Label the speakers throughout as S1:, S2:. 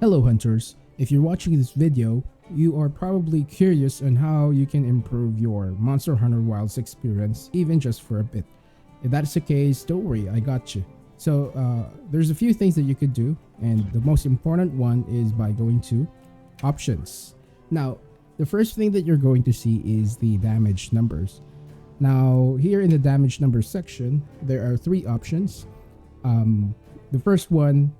S1: Hello hunters, if you're watching this video, you are probably curious on how you can improve your Monster Hunter Wilds experience even just for a bit. If that's the case, don't worry, I got you. So there's a few things that you could do, and the most important one is by going to options. Now, the first thing that you're going to see is the damage numbers. Now, here in the damage numbers section, there are three options. The first one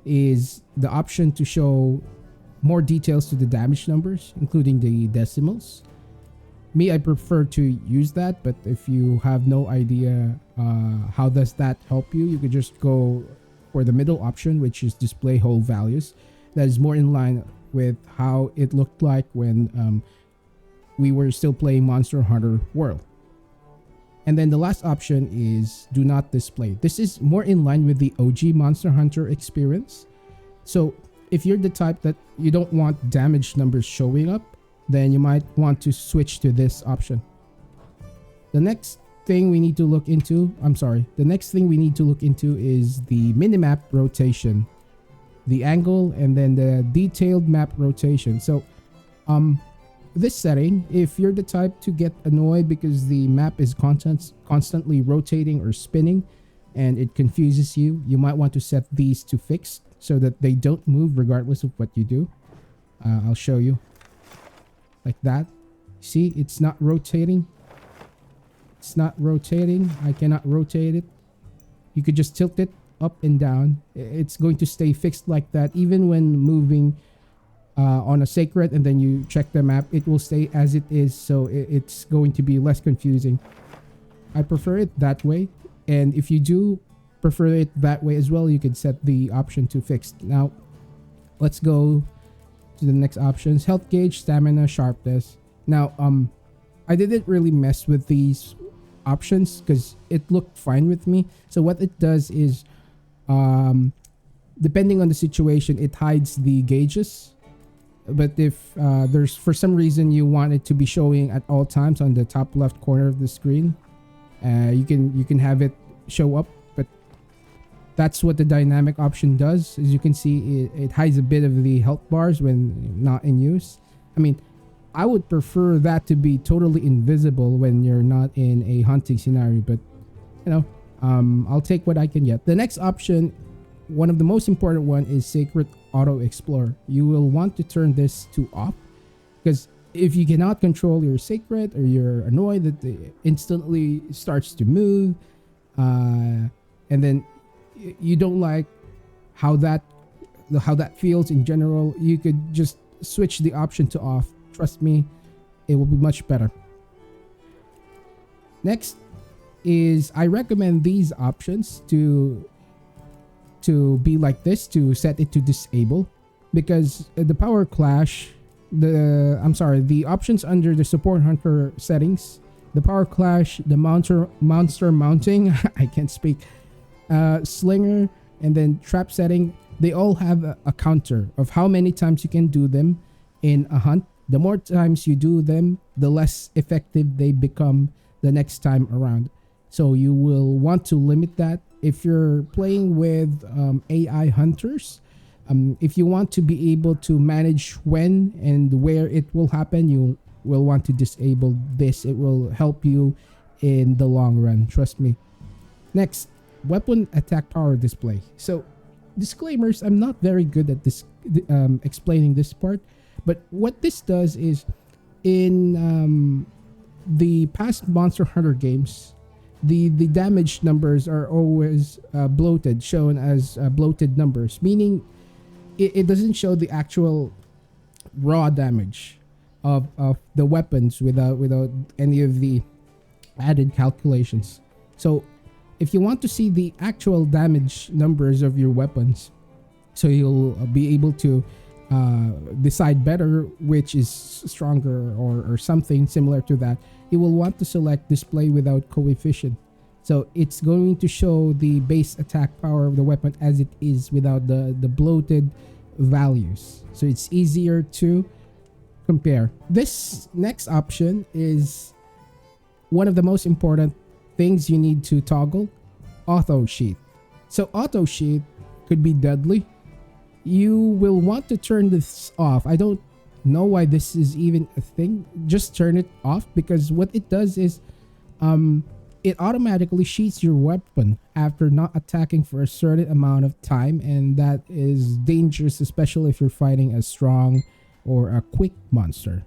S1: is the option to show more details to the damage numbers, including the decimals. Me, I prefer to use that, but if you have no idea how does that help you, you could just go for the middle option, which is display whole values. That is more in line with how it looked like when we were still playing Monster Hunter World. And then the last option is do not display. This is more in line with the OG Monster Hunter experience. So if you're the type that you don't want damage numbers showing up, then you might want to switch to this option. The next thing we need to look into, is the minimap rotation, the angle, and then the detailed map rotation. So this setting, if you're the type to get annoyed because the map is constantly rotating or spinning and it confuses you, you might want to set these to fixed so that they don't move regardless of what you do. I'll show you. Like that. See, it's not rotating. It's not rotating. I cannot rotate it. You could just tilt it up and down. It's going to stay fixed like that even when moving on a Seikret, and then you check the map, it will stay as it is, so it's going to be less confusing. I prefer it that way, and if you do prefer it that way as well, you can set the option to fixed. Now let's go to the next options: health gauge, stamina, sharpness. Now I didn't really mess with these options because it looked fine with me. So what it does is depending on the situation, it hides the gauges. But if there's for some reason you want it to be showing at all times on the top left corner of the screen, you can have it show up. But that's what the dynamic option does. As you can see, it hides a bit of the health bars when not in use. I mean, I would prefer that to be totally invisible when you're not in a hunting scenario, but you know, I'll take what I can get. The next option, one of the most important one, is Seikret Auto-explore. You will want to turn this to off, because if you cannot control your Seikret, or you're annoyed that it instantly starts to move, and then you don't like how that feels in general, you could just switch the option to off. Trust me, it will be much better. Next is, I recommend these options to be like this, to set it to disable, because the power clash, the options under the support hunter settings, the power clash, the monster mounting I can't speak, slinger, and then trap setting, they all have a counter of how many times you can do them in a hunt. The more times you do them, the less effective they become the next time around. So you will want to limit that. If you're playing with AI hunters, if you want to be able to manage when and where it will happen, you will want to disable this. It will help you in the long run, trust me. Next, weapon attack power display. So disclaimers, I'm not very good at this explaining this part, but what this does is, in the past Monster Hunter games, the damage numbers are always bloated, shown as bloated numbers, meaning it doesn't show the actual raw damage of the weapons without any of the added calculations. So if you want to see the actual damage numbers of your weapons, so you'll be able to decide better which is stronger or something similar to that, you will want to select display without coefficient. So it's going to show the base attack power of the weapon as it is without the bloated values. So it's easier to compare. This next option is one of the most important things you need to toggle: auto-sheathe. So auto-sheathe could be deadly. you will want to turn this off. I don't know why this is even a thing. Just turn it off, because what it does is it automatically sheaths your weapon after not attacking for a certain amount of time, and that is dangerous, especially if you're fighting a strong or a quick monster.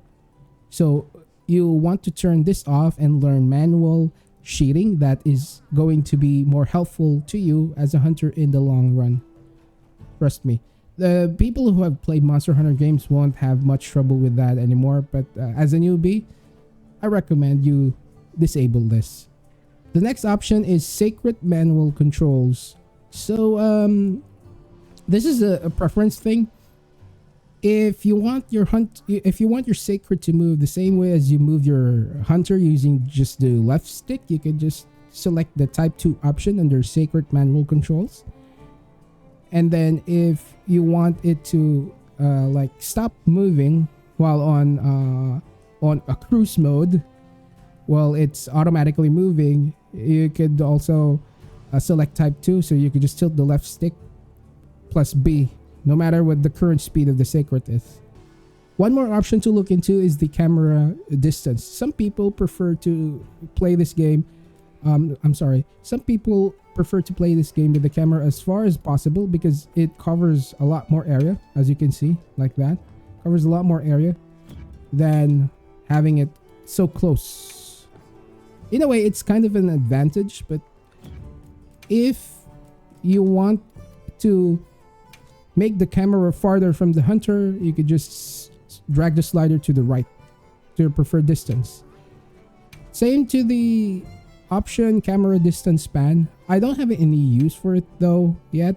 S1: So you want to turn this off and learn manual sheathing. That is going to be more helpful to you as a hunter in the long run. Trust me. The people who have played Monster Hunter games won't have much trouble with that anymore, but as a newbie, I recommend you disable this. The next option is Seikret manual controls. So this is a preference thing. If you want your Seikret to move the same way as you move your hunter using just the left stick, you can just select the type 2 option under Seikret manual controls. And then if you want it to like stop moving while on a cruise mode, while it's automatically moving, you could also select type 2, so you could just tilt the left stick plus B, no matter what the current speed of the Seikret is. One more option to look into is the camera distance. Some people prefer to play this game some people prefer to play this game with the camera as far as possible, because it covers a lot more area, as you can see, like that. Covers a lot more area than having it so close. In a way, it's kind of an advantage, but if you want to make the camera farther from the hunter, you could just drag the slider to the right to your preferred distance. Same to the option camera distance span. I don't have any use for it though yet,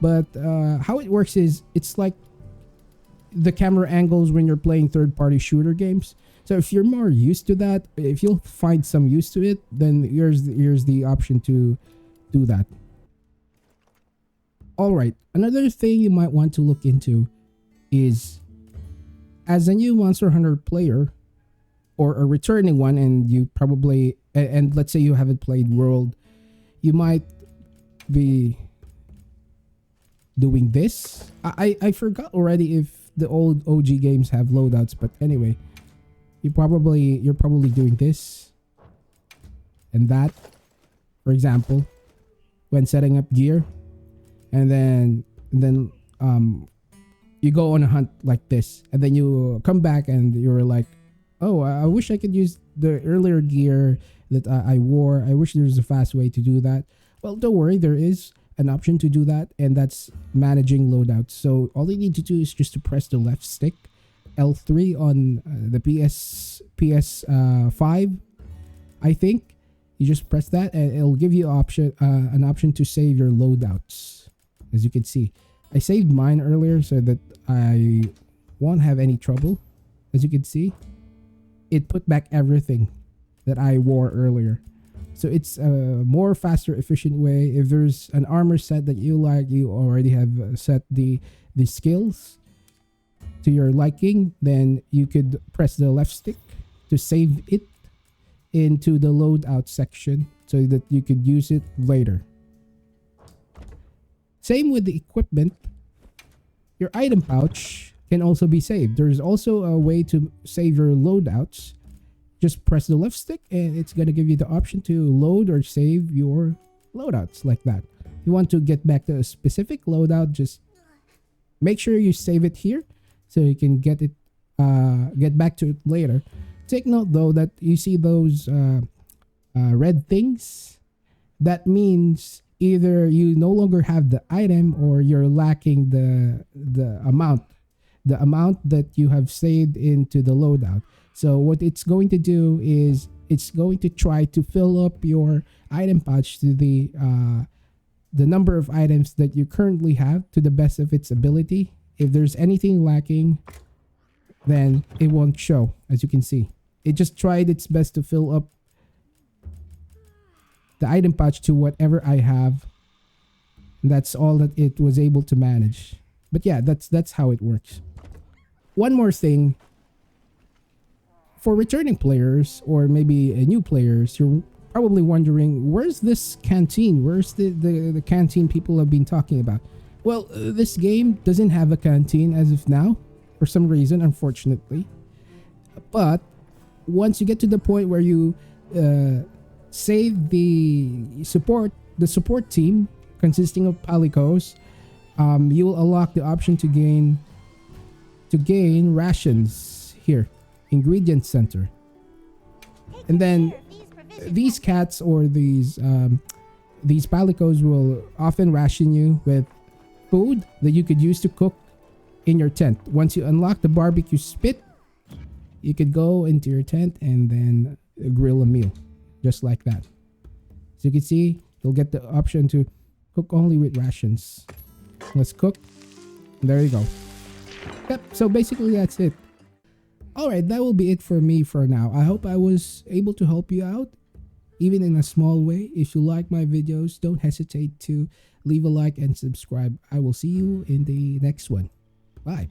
S1: but how it works is it's like the camera angles when you're playing third-party shooter games. So if you're more used to that, if you'll find some use to it, then here's the option to do that. All right, another thing you might want to look into is, as a new Monster Hunter player or a returning one, and you probably, and let's say you haven't played World, you might be doing this. I forgot already if the old OG games have loadouts, but anyway, you're probably doing this and that, for example, when setting up gear, and then you go on a hunt like this, and then you come back and you're like, oh, I wish I could use the earlier gear that I wore. I wish there was a fast way to do that. Well, don't worry, there is an option to do that, and that's managing loadouts. So all you need to do is just to press the left stick, L3 on the PS5, I think. You just press that and it'll give you an option to save your loadouts. As you can see, I saved mine earlier so that I won't have any trouble. As you can see, it put back everything that I wore earlier. So it's a more faster, efficient way. If there's an armor set that you like, you already have set the skills to your liking, then you could press the left stick to save it into the loadout section so that you could use it later. Same with the equipment. Your item pouch can also be saved. There's also a way to save your loadouts. Just press the left stick and it's going to give you the option to load or save your loadouts like that. If you want to get back to a specific loadout, just make sure you save it here so you can get back to it later. Take note though that you see those red things. That means either you no longer have the item or you're lacking the amount that you have saved into the loadout. So what it's going to do is it's going to try to fill up your item pouch to the number of items that you currently have to the best of its ability. If there's anything lacking, then it won't show. As you can see, it just tried its best to fill up the item pouch to whatever I have. That's all that it was able to manage. But yeah, that's how it works. One more thing. For returning players or maybe new players, you're probably wondering, where's this canteen? Where's the canteen people have been talking about? Well, this game doesn't have a canteen as of now, for some reason, unfortunately. But once you get to the point where you save the support team consisting of palicos, you will unlock the option to gain rations here, ingredient center, and then these cats or these palicos will often ration you with food that you could use to cook in your tent. Once you unlock the barbecue spit, you could go into your tent and then grill a meal just like that. So you can see you'll get the option to cook only with rations. Let's cook. There you go. Yep, so basically that's it. Alright, that will be it for me for now. I hope I was able to help you out, even in a small way. If you like my videos, don't hesitate to leave a like and subscribe. I will see you in the next one. Bye.